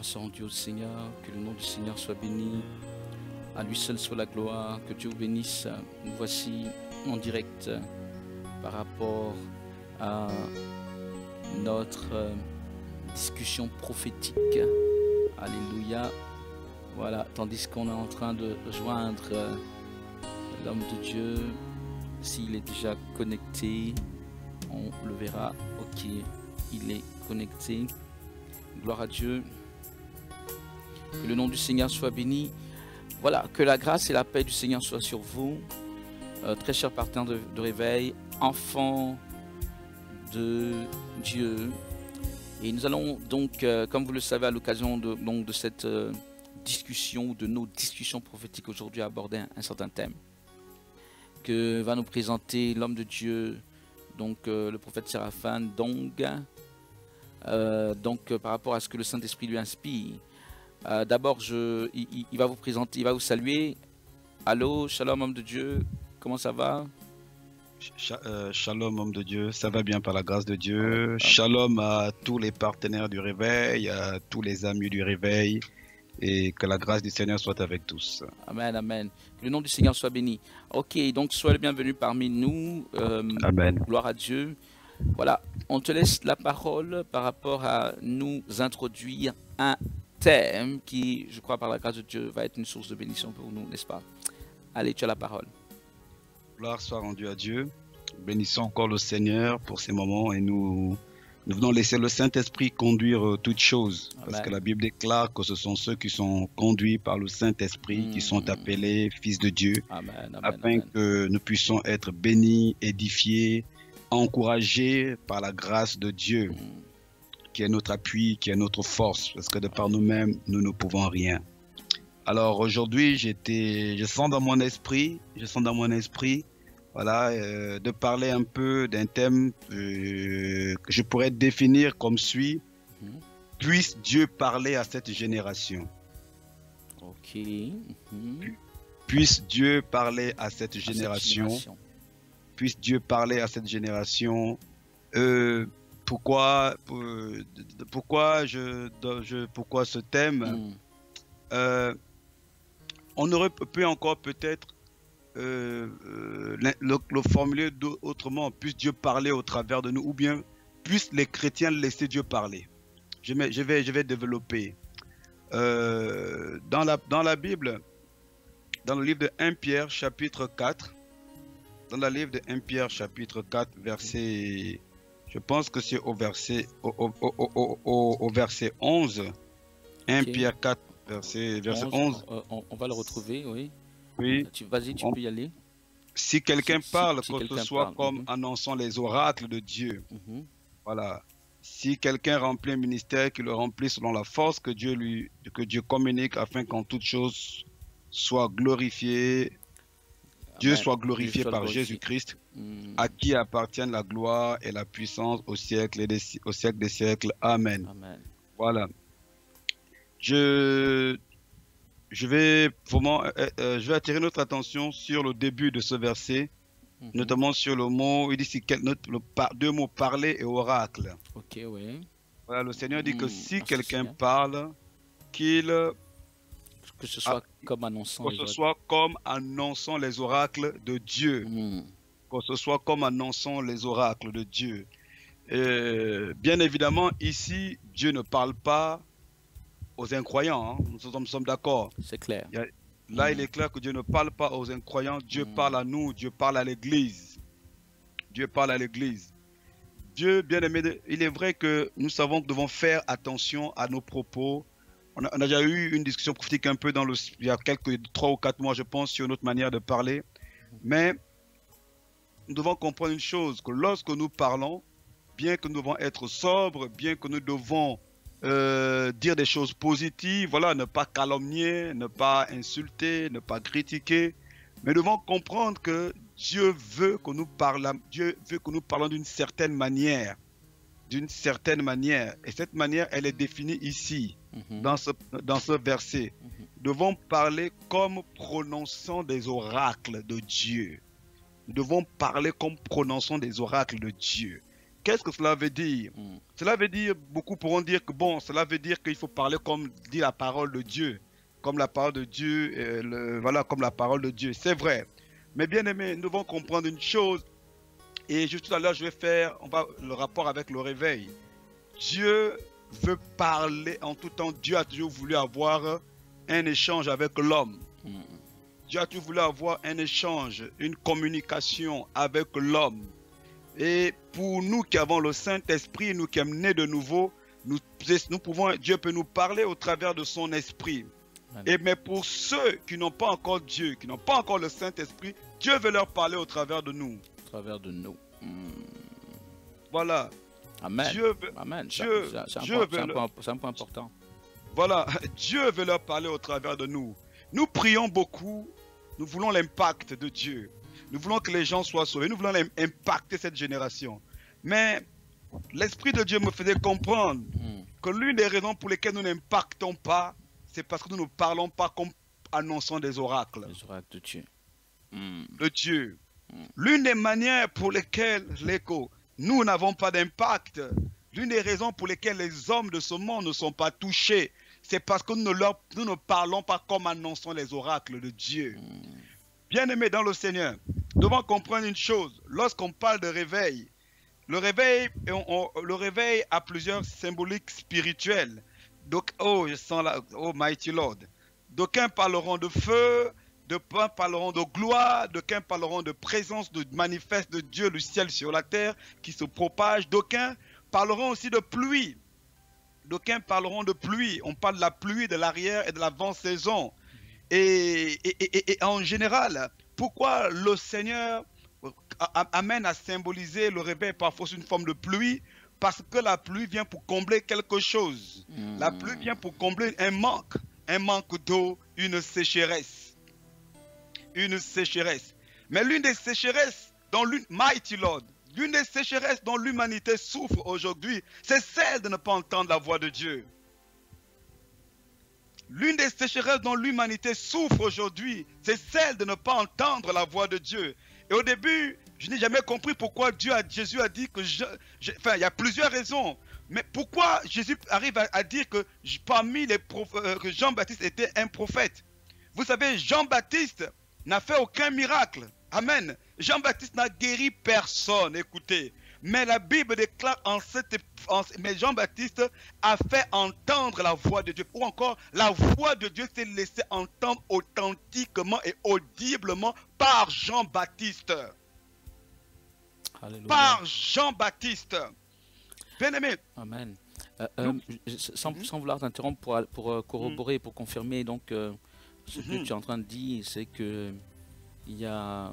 Gloire soit rendue au Seigneur, que le nom du Seigneur soit béni. À lui seul soit la gloire, que Dieu vous bénisse. Nous voici en direct par rapport à notre discussion prophétique. Alléluia. Voilà, tandis qu'on est en train de joindre l'homme de Dieu, s'il est déjà connecté, on le verra. Ok, il est connecté. Gloire à Dieu. Que le nom du Seigneur soit béni. Voilà, que la grâce et la paix du Seigneur soient sur vous. Très chers partenaires de réveil, enfants de Dieu. Et nous allons donc, comme vous le savez, à l'occasion de cette discussion, de nos discussions prophétiques aujourd'hui, aborder un certain thème que va nous présenter l'homme de Dieu, donc le prophète Séraphin Dong. Par rapport à ce que le Saint-Esprit lui inspire. D'abord, il va vous présenter, il va vous saluer. Allô, shalom homme de Dieu, comment ça va? Shalom homme de Dieu, ça va bien par la grâce de Dieu. Shalom à tous les partenaires du réveil, à tous les amis du réveil, et que la grâce du Seigneur soit avec tous. Amen, amen. Que le nom du Seigneur soit béni. Ok, donc sois le bienvenu parmi nous. Amen. Gloire à Dieu. Voilà, on te laisse la parole par rapport à nous introduire un thème qui, je crois, par la grâce de Dieu, va être une source de bénédiction pour nous, n'est-ce pas? Allez, tu as la parole. Gloire soit rendue à Dieu. Bénissons encore le Seigneur pour ces moments et nous venons laisser le Saint-Esprit conduire toutes choses. Amen. Parce que la Bible déclare que ce sont ceux qui sont conduits par le Saint-Esprit qui sont appelés fils de Dieu. Amen, amen, afin que nous puissions être bénis, édifiés, encouragés par la grâce de Dieu, qui est notre appui, qui est notre force, parce que de par nous-mêmes, nous ne pouvons rien. Alors aujourd'hui, je sens dans mon esprit, voilà, de parler un peu d'un thème que je pourrais définir comme suit. Puisse Dieu parler à cette génération. Ok. Puisse Dieu parler à cette génération. Puisse Dieu parler à cette génération. Pourquoi ce thème? On aurait pu encore peut-être le formuler autrement. Puisse Dieu parler au travers de nous, ou bien puissent les chrétiens laisser Dieu parler. Je vais développer. Dans la Bible, dans le livre de 1 Pierre chapitre 4, dans le livre de 1 Pierre chapitre 4, verset, je pense que c'est au verset 11, 1 Pierre 4, verset 11. On va le retrouver, oui. Oui. Vas-y, tu peux y aller. Si quelqu'un parle, que ce soit comme annonçant les oracles de Dieu. Voilà. Si quelqu'un remplit un ministère, qu'il le remplit selon la force que Dieu communique, afin qu'en toute chose soit glorifié. Dieu soit glorifié par Jésus-Christ, à qui appartiennent la gloire et la puissance au siècle des siècles. Amen. Amen. Voilà. Je vais attirer notre attention sur le début de ce verset, notamment sur le mot, il dit deux mots, parler et oracle. Ok, oui. Voilà, le Seigneur dit que si quelqu'un parle, que ce soit comme annonçant les oracles de Dieu. Que ce soit comme annonçant les oracles de Dieu. Bien évidemment, ici, Dieu ne parle pas aux incroyants, hein. Nous sommes d'accord. C'est clair. Là, il est clair que Dieu ne parle pas aux incroyants. Dieu parle à nous, Dieu parle à l'Église. Dieu parle à l'Église. Dieu, bien aimé, il est vrai que nous savons que nous devons faire attention à nos propos. On a déjà eu une discussion prophétique un peu il y a 3 ou 4 mois, je pense, sur notre manière de parler. Mais nous devons comprendre une chose, que lorsque nous parlons, bien que nous devons être sobres, bien que nous devons dire des choses positives, voilà, ne pas calomnier, ne pas insulter, ne pas critiquer, mais nous devons comprendre que Dieu veut que nous parlons d'une certaine manière. D'une certaine manière. Et cette manière, elle est définie ici, dans ce verset. Nous devons parler comme prononçant des oracles de Dieu. Nous devons parler comme prononçant des oracles de Dieu. Qu'est-ce que cela veut dire? Cela veut dire, beaucoup pourront dire que bon, cela veut dire qu'il faut parler comme dit la parole de Dieu. Comme la parole de Dieu, voilà, comme la parole de Dieu. C'est vrai. Mais bien aimé, nous devons comprendre une chose. Et juste tout à l'heure, je vais faire le rapport avec le réveil. Dieu veut parler en tout temps. Dieu a toujours voulu avoir un échange avec l'homme. Dieu a toujours voulu avoir un échange, une communication avec l'homme. Et pour nous qui avons le Saint-Esprit, nous qui sommes nés de nouveau, Dieu peut nous parler au travers de son esprit. Mais pour ceux qui n'ont pas encore Dieu, qui n'ont pas encore le Saint-Esprit, Dieu veut leur parler au travers de nous. Au travers de nous. Voilà. Amen. Amen. C'est un point important. Voilà. Dieu veut leur parler au travers de nous. Nous prions beaucoup. Nous voulons l'impact de Dieu. Nous voulons que les gens soient sauvés. Nous voulons impacter cette génération. Mais l'Esprit de Dieu me faisait comprendre que l'une des raisons pour lesquelles nous n'impactons pas, c'est parce que nous ne parlons pas comme annonçant des oracles. Les oracles de Dieu. De Dieu. L'une des manières pour lesquelles, nous n'avons pas d'impact, l'une des raisons pour lesquelles les hommes de ce monde ne sont pas touchés, c'est parce que nous ne parlons pas comme annonçant les oracles de Dieu. Bien-aimés dans le Seigneur, nous devons comprendre une chose. Lorsqu'on parle de réveil, le réveil a plusieurs symboliques spirituelles. Donc, oh, je sens là, oh, mighty Lord. D'aucuns parleront de feu, d'autres parleront de gloire, d'aucuns parleront de présence de manifeste de Dieu, le ciel sur la terre qui se propage. D'aucuns parleront aussi de pluie. D'aucuns parleront de pluie. On parle de la pluie, de l'arrière et de l'avant-saison. Et en général, pourquoi le Seigneur amène à symboliser le réveil parfois sous une forme de pluie? Parce que la pluie vient pour combler quelque chose. La pluie vient pour combler un manque d'eau, une sécheresse. Une sécheresse. Mais l'une des sécheresses dont Mighty Lord, l'une des sécheresses dont l'humanité souffre aujourd'hui, c'est celle de ne pas entendre la voix de Dieu. L'une des sécheresses dont l'humanité souffre aujourd'hui, c'est celle de ne pas entendre la voix de Dieu. Et au début, je n'ai jamais compris pourquoi Jésus a dit que il y a plusieurs raisons. Mais pourquoi Jésus arrive à dire que parmi les prophètes, que Jean-Baptiste était un prophète? Vous savez, Jean-Baptiste n'a fait aucun miracle. Amen. Jean-Baptiste n'a guéri personne, écoutez. Mais la Bible déclare mais Jean-Baptiste a fait entendre la voix de Dieu. Ou encore, la voix de Dieu s'est laissée entendre authentiquement et audiblement par Jean-Baptiste. Par Jean-Baptiste. Bien-aimé. Amen. Sans vouloir t'interrompre pour corroborer, pour confirmer donc ce que tu es en train de dire, c'est que il y a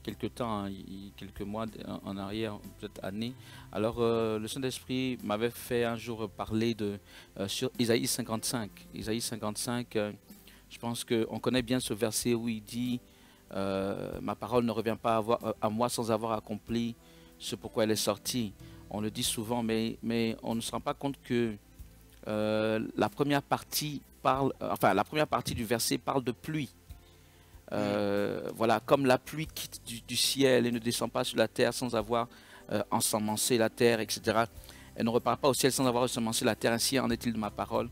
quelques temps, quelques mois en arrière, peut-être années, alors le Saint-Esprit m'avait fait un jour parler sur Isaïe 55. Isaïe 55, je pense qu'on connaît bien ce verset où il dit ma parole ne revient pas à moi sans avoir accompli ce pourquoi elle est sortie. On le dit souvent, mais on ne se rend pas compte que la première partie du verset parle de pluie. Voilà, comme la pluie quitte du ciel et ne descend pas sur la terre sans avoir ensemencé la terre, etc. Elle ne repart pas au ciel sans avoir ensemencé la terre, ainsi en est-il de ma parole,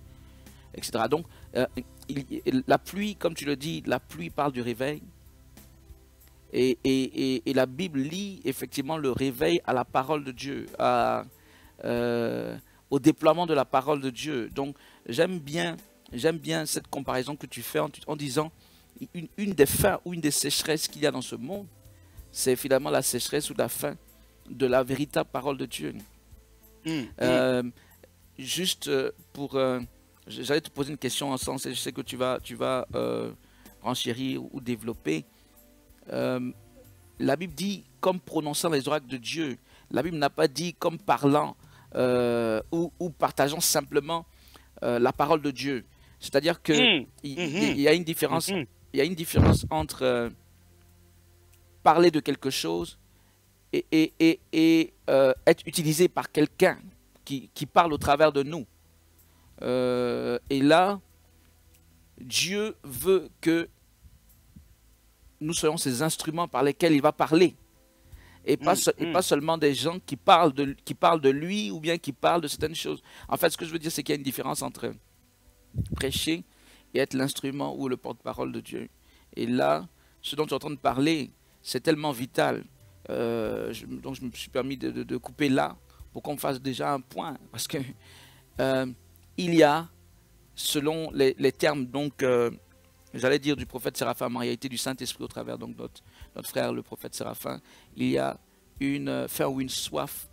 etc. Donc, la pluie, comme tu le dis, la pluie parle du réveil. Et la Bible lie effectivement le réveil à la parole de Dieu, au déploiement de la parole de Dieu. Donc, j'aime bien cette comparaison que tu fais en disant une des fins ou une des sécheresses qu'il y a dans ce monde, c'est finalement la sécheresse ou la fin de la véritable parole de Dieu. Juste pour... j'allais te poser une question en ce sens, et je sais que tu vas renchérir ou développer. La Bible dit comme prononçant les oracles de Dieu. La Bible n'a pas dit comme parlant ou partageant simplement la parole de Dieu. C'est-à-dire qu'il y a une différence. Il y a une différence entre parler de quelque chose et être utilisé par quelqu'un qui parle au travers de nous. Et là, Dieu veut que nous soyons ces instruments par lesquels il va parler. et pas seulement des gens qui parlent de lui ou bien qui parlent de certaines choses. En fait, ce que je veux dire, c'est qu'il y a une différence entre prêcher et être l'instrument ou le porte-parole de Dieu. Et là, ce dont tu es en train de parler, c'est tellement vital. Donc je me suis permis de couper là pour qu'on fasse déjà un point. Parce que il y a, selon les termes, donc, j'allais dire du prophète Séraphin, en réalité du Saint-Esprit au travers donc notre frère le prophète Séraphin, il y a une faim ou une soif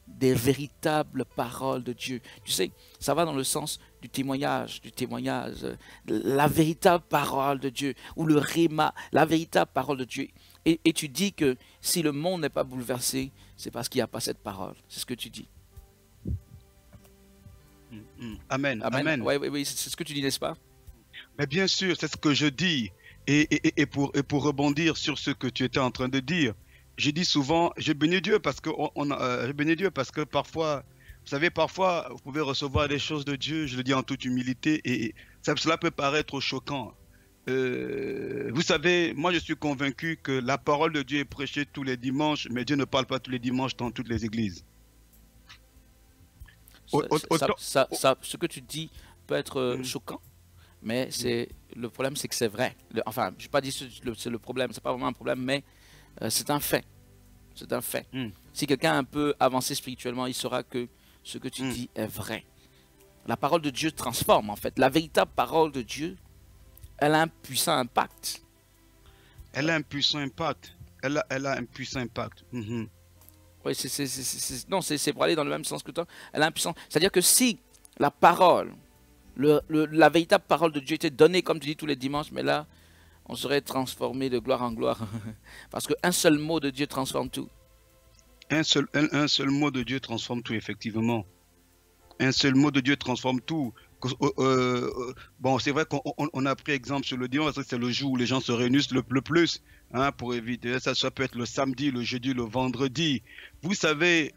des véritables paroles de Dieu. Tu sais, ça va dans le sens du témoignage, la véritable parole de Dieu, ou le réma, la véritable parole de Dieu. Et tu dis que si le monde n'est pas bouleversé, c'est parce qu'il n'y a pas cette parole. C'est ce que tu dis. Amen. Amen. Oui, c'est ce que tu dis, n'est-ce pas? Mais bien sûr, c'est ce que je dis. Et pour rebondir sur ce que tu étais en train de dire, je dis souvent, je bénis Dieu parce que parfois, vous savez, parfois, vous pouvez recevoir des choses de Dieu, je le dis en toute humilité, et cela peut paraître choquant. Vous savez, moi je suis convaincu que la parole de Dieu est prêchée tous les dimanches, mais Dieu ne parle pas tous les dimanches dans toutes les églises. Ce que tu dis peut être choquant, mais le problème c'est que c'est vrai. Enfin, je n'ai pas dit que c'est le problème, c'est pas vraiment un problème, mais c'est un fait. C'est un fait. Si quelqu'un est un peu avancé spirituellement, il saura que ce que tu dis est vrai. La parole de Dieu transforme en fait. La véritable parole de Dieu, elle a un puissant impact. Elle a un puissant impact. Elle a un puissant impact. Oui, c'est pour aller dans le même sens que toi. Elle a un puissant. C'est-à-dire que si la parole, la véritable parole de Dieu était donnée, comme tu dis, tous les dimanches, mais là, on serait transformé de gloire en gloire. Parce qu'un seul mot de Dieu transforme tout. Un seul mot de Dieu transforme tout, effectivement. Un seul mot de Dieu transforme tout. Bon, c'est vrai qu'on a pris exemple sur le dimanche, parce que c'est le jour où les gens se réunissent le plus, hein, pour éviter. Ça peut être le samedi, le jeudi, le vendredi. Vous savez,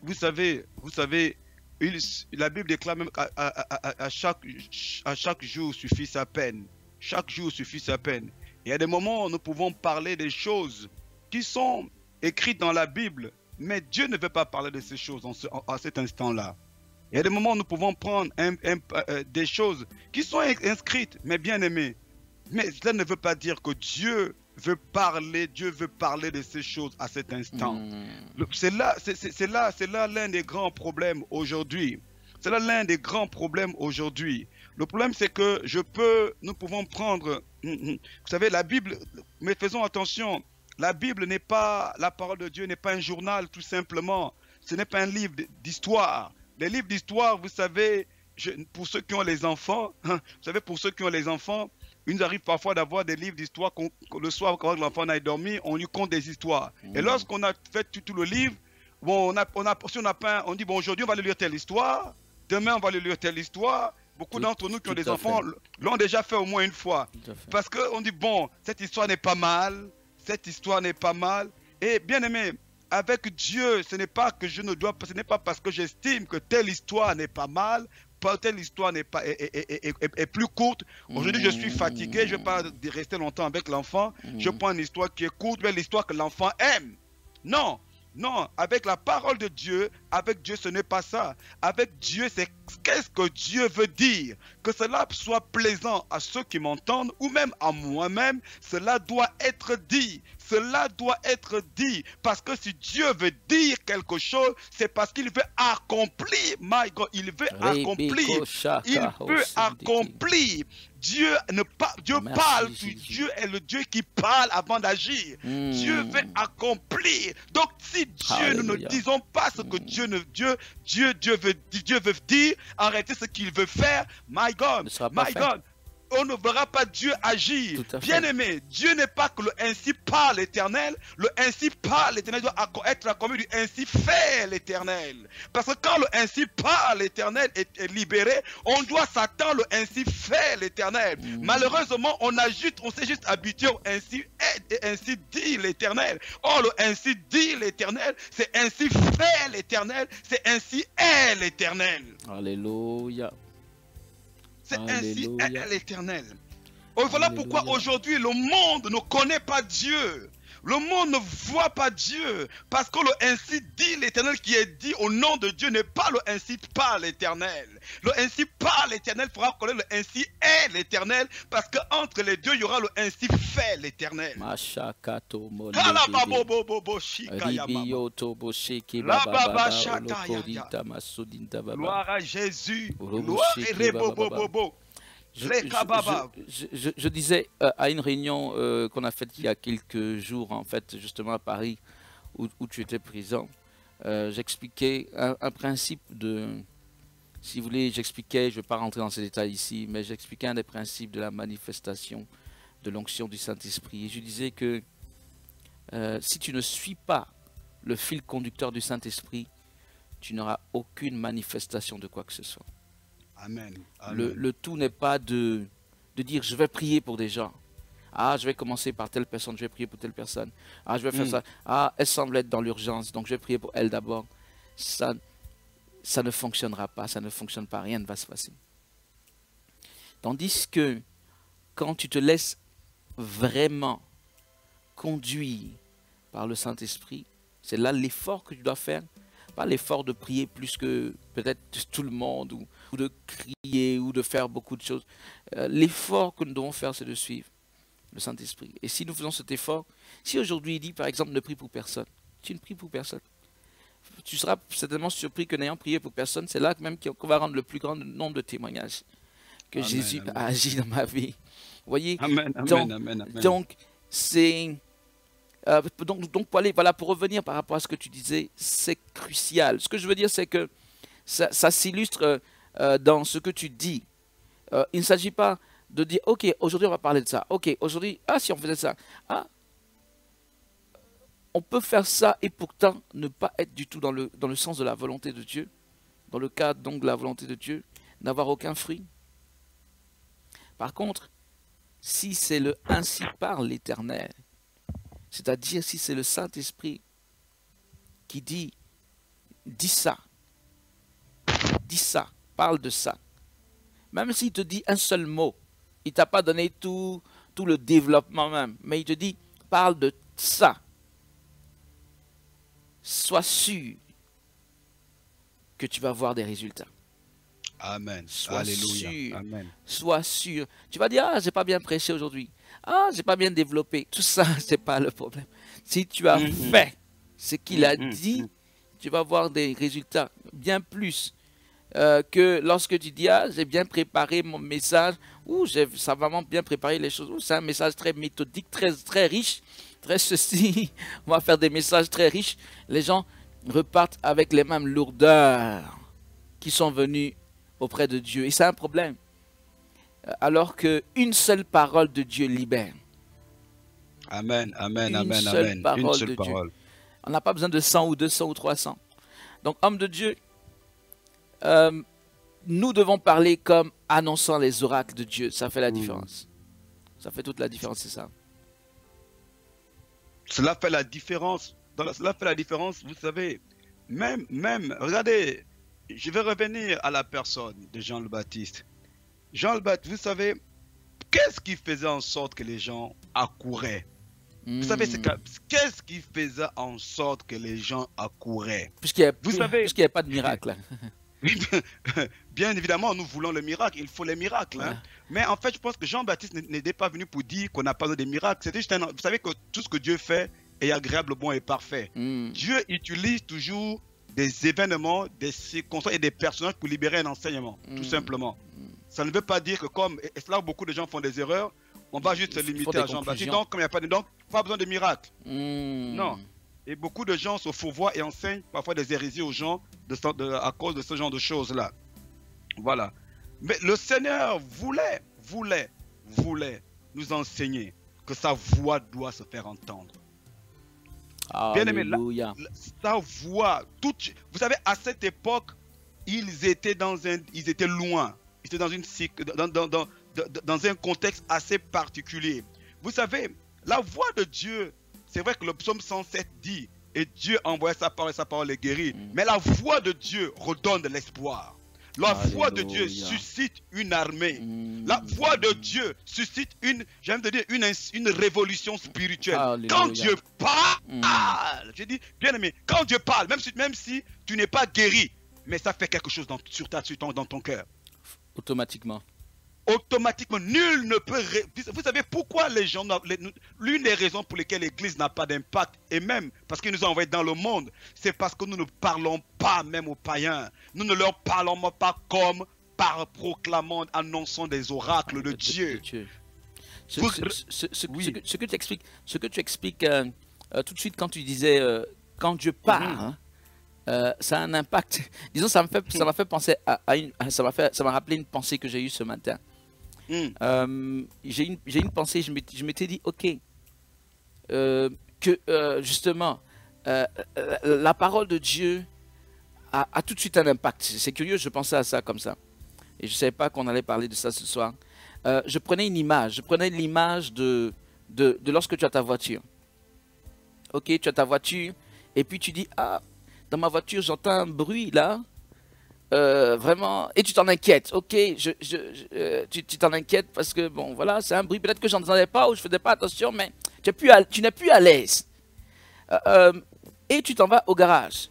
la Bible déclare même qu'à chaque jour suffit sa peine. Chaque jour suffit sa peine. Il y a des moments où nous pouvons parler des choses qui sont écrites dans la Bible, mais Dieu ne veut pas parler de ces choses à cet instant-là. Il y a des moments où nous pouvons prendre des choses qui sont inscrites, mais bien aimées. Mais cela ne veut pas dire que Dieu veut parler de ces choses à cet instant. C'est là l'un des grands problèmes aujourd'hui. C'est là l'un des grands problèmes aujourd'hui. Le problème, c'est que nous pouvons prendre, vous savez, la Bible, mais faisons attention, la Bible n'est pas, la parole de Dieu n'est pas un journal, tout simplement. Ce n'est pas un livre d'histoire. Les livres d'histoire, vous savez, pour ceux qui ont les enfants, vous savez, pour ceux qui ont les enfants, il nous arrive parfois d'avoir des livres d'histoire, le soir, quand l'enfant aille dormir, on lui conte des histoires. Et lorsqu'on a fait tout le livre, bon, on dit, bon, aujourd'hui, on va lui lire telle histoire, demain, on va lui lire telle histoire. Beaucoup d'entre nous qui ont des enfants l'ont déjà fait au moins une fois. Parce qu'on dit, bon, cette histoire n'est pas mal, cette histoire n'est pas mal. Et bien aimé, avec Dieu, ce n'est pas que je ne dois pas, ce n'est pas parce que j'estime que telle histoire n'est pas mal, telle histoire est plus courte. Aujourd'hui, je suis fatigué, je ne vais pas rester longtemps avec l'enfant. Je prends une histoire qui est courte, mais l'histoire que l'enfant aime. Non, non, avec la parole de Dieu, avec Dieu, ce n'est pas ça. Avec Dieu, c'est qu'est-ce que Dieu veut dire. Que cela soit plaisant à ceux qui m'entendent ou même à moi-même, cela doit être dit. Cela doit être dit. Parce que si Dieu veut dire quelque chose, c'est parce qu'il veut accomplir. My God, il veut accomplir. Il veut accomplir. Dieu parle. Dieu est le Dieu qui parle avant d'agir. Dieu veut accomplir. Donc si Dieu, nous ne disons pas ce que Dieu veut dire, en réalité ce qu'il veut faire, my God, on ne verra pas Dieu agir. Bien aimé, Dieu n'est pas que le ainsi parle l'Éternel. Le ainsi parle l'Éternel doit être accompagné du ainsi fait l'Éternel. Parce que quand le ainsi parle l'Éternel est libéré, on doit s'attendre le ainsi fait l'Éternel. Malheureusement, on s'est juste habitué au ainsi est et ainsi dit l'Éternel. Or, le ainsi dit l'Éternel, c'est ainsi fait l'Éternel, c'est ainsi est l'Éternel. Alléluia. C'est ainsi est l'Éternel. Voilà pourquoi aujourd'hui le monde ne connaît pas Dieu. Le monde ne voit pas Dieu. Parce que le ainsi dit l'Éternel qui est dit au nom de Dieu n'est pas le ainsi par l'Éternel. Le ainsi par l'Éternel fera connaître le ainsi est l'Éternel. Parce qu'entre les deux, il y aura le ainsi fait l'Éternel. Gloire à Jésus. Gloire je disais à une réunion qu'on a faite il y a quelques jours, en fait, justement à Paris, où tu étais présent, j'expliquais un principe de... Si vous voulez, j'expliquais, je ne vais pas rentrer dans ces détails ici, mais j'expliquais un des principes de la manifestation de l'onction du Saint-Esprit. Et je disais que si tu ne suis pas le fil conducteur du Saint-Esprit, tu n'auras aucune manifestation de quoi que ce soit. Amen. Le tout n'est pas de dire je vais prier pour des gens. Ah, je vais commencer par telle personne, je vais prier pour telle personne. Ah, je vais faire ça. Ah, elle semble être dans l'urgence, donc je vais prier pour elle d'abord. Ça ne fonctionnera pas, ça ne fonctionne pas, rien ne va se passer. Tandis que quand tu te laisses vraiment conduire par le Saint-Esprit, c'est là l'effort que tu dois faire. Pas l'effort de prier plus que peut-être tout le monde, ou de crier, ou de faire beaucoup de choses. L'effort que nous devons faire, c'est de suivre le Saint-Esprit. Et si nous faisons cet effort, si aujourd'hui il dit par exemple ne prie pour personne, tu ne pries pour personne. Tu seras certainement surpris que n'ayant prié pour personne, c'est là même qu'on va rendre le plus grand nombre de témoignages que Amen, Jésus amen. a agi dans ma vie. Vous voyez? Amen, amen, amen, amen. Donc c'est... donc pour revenir par rapport à ce que tu disais, c'est crucial. Ce que je veux dire, c'est que ça s'illustre dans ce que tu dis. Il ne s'agit pas de dire, ok, aujourd'hui on va parler de ça. Ok, aujourd'hui, si on faisait ça. On peut faire ça et pourtant ne pas être du tout dans le sens de la volonté de Dieu. Dans le cadre donc de la volonté de Dieu, n'avoir aucun fruit. Par contre, si c'est le ainsi par l'Éternel, c'est-à-dire si c'est le Saint-Esprit qui dit ça, parle de ça. Même s'il te dit un seul mot, il ne t'a pas donné tout le développement même, mais il te dit parle de ça. Sois sûr que tu vas voir des résultats. Amen. Sois Alléluia. sûr. Amen. Sois sûr. Tu vas dire, j'ai pas bien prêché aujourd'hui. J'ai pas bien développé. Tout ça, c'est pas le problème. Si tu as fait ce qu'il a dit, tu vas voir des résultats bien plus que lorsque tu dis, j'ai bien préparé mon message, ou j'ai savamment bien préparé les choses. C'est un message très méthodique, très riche, très ceci. On va faire des messages très riches. Les gens repartent avec les mêmes lourdeurs qui sont venus auprès de Dieu. Et c'est un problème. Alors qu'une seule parole de Dieu libère. Amen, amen, Une amen, seule amen. parole Une seule de Dieu. parole. On n'a pas besoin de 100 ou 200 ou 300. Donc, homme de Dieu, nous devons parler comme annonçant les oracles de Dieu. Ça fait la différence. Ça fait toute la différence, c'est ça. Cela fait la différence. Cela fait la différence, vous savez. Même, regardez, je vais revenir à la personne de Jean le Baptiste. Jean le Baptiste, vous savez, qu'est-ce qui faisait en sorte que les gens accouraient? Vous savez, qu'est-ce qui faisait en sorte que les gens accouraient? Puisqu'il n'y avait pas de miracle. Bien évidemment, nous voulons le miracle, il faut les miracles. Ouais. Hein. Mais en fait, je pense que Jean-Baptiste n'était pas venu pour dire qu'on n'a pas besoin de miracles. C'était juste vous savez que tout ce que Dieu fait est agréable, bon et parfait. Dieu utilise toujours des événements, des circonstances et des personnages pour libérer un enseignement, tout simplement. Ça ne veut pas dire que comme, et c'est là où beaucoup de gens font des erreurs, on va juste se limiter à Jean-Baptiste. Donc, comme il n'y a pas de donc, pas besoin de miracles. Non. Et beaucoup de gens se fourvoient et enseignent parfois des hérésies aux gens à cause de ce genre de choses-là. Voilà. Mais le Seigneur voulait nous enseigner que sa voix doit se faire entendre. Bien aimé, sa voix, vous savez, à cette époque, ils étaient loin. Ils étaient dans un contexte assez particulier. Vous savez, la voix de Dieu, c'est vrai que le psaume 107 dit, et Dieu envoie sa parole les guérit. Mais la voix de Dieu redonne de l'espoir. La voix de Dieu Alléluia. suscite une armée. La voix de Dieu suscite j'aime te dire, une révolution spirituelle. Alléluia. Quand Dieu parle, je dis, bien aimé, quand Dieu parle, même si tu n'es pas guéri, mais ça fait quelque chose dans ton cœur. Automatiquement. Automatiquement, nul ne peut... Vous savez pourquoi les gens... L'une des raisons pour lesquelles l'Église n'a pas d'impact, et même parce qu'il nous a envoyés dans le monde, c'est parce que nous ne parlons pas même aux païens. Nous ne leur parlons pas comme par proclamant, annonçant des oracles de Dieu. Ce que tu expliques tout de suite quand tu disais quand Dieu parle, ça a un impact. Disons, ça m'a fait penser ça m'a rappelé une pensée que j'ai eue ce matin. J'ai une pensée, je m'étais dit, ok, justement, la parole de Dieu a tout de suite un impact. C'est curieux, je pensais à ça comme ça. Et je ne savais pas qu'on allait parler de ça ce soir. Je prenais l'image de lorsque tu as ta voiture. Ok, tu as ta voiture, et puis tu dis, ah, dans ma voiture, j'entends un bruit là. Vraiment, et tu t'en inquiètes, ok, tu t'en inquiètes parce que, bon, voilà, c'est un bruit, peut-être que je n'entendais pas ou je ne faisais pas attention, mais tu n'es plus à l'aise. Et tu t'en vas au garage.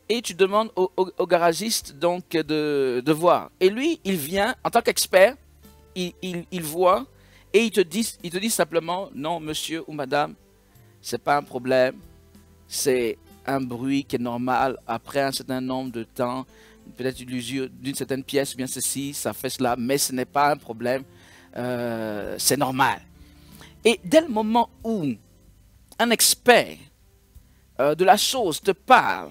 Et tu demandes au garagiste donc de voir. Et lui, il vient, en tant qu'expert, il voit et il te dit simplement, non, monsieur ou madame, c'est pas un problème, c'est un bruit qui est normal après un certain nombre de temps, peut-être l'usure d'une certaine pièce, ou bien ceci, ça fait cela, mais ce n'est pas un problème, c'est normal. Et dès le moment où un expert de la chose te parle,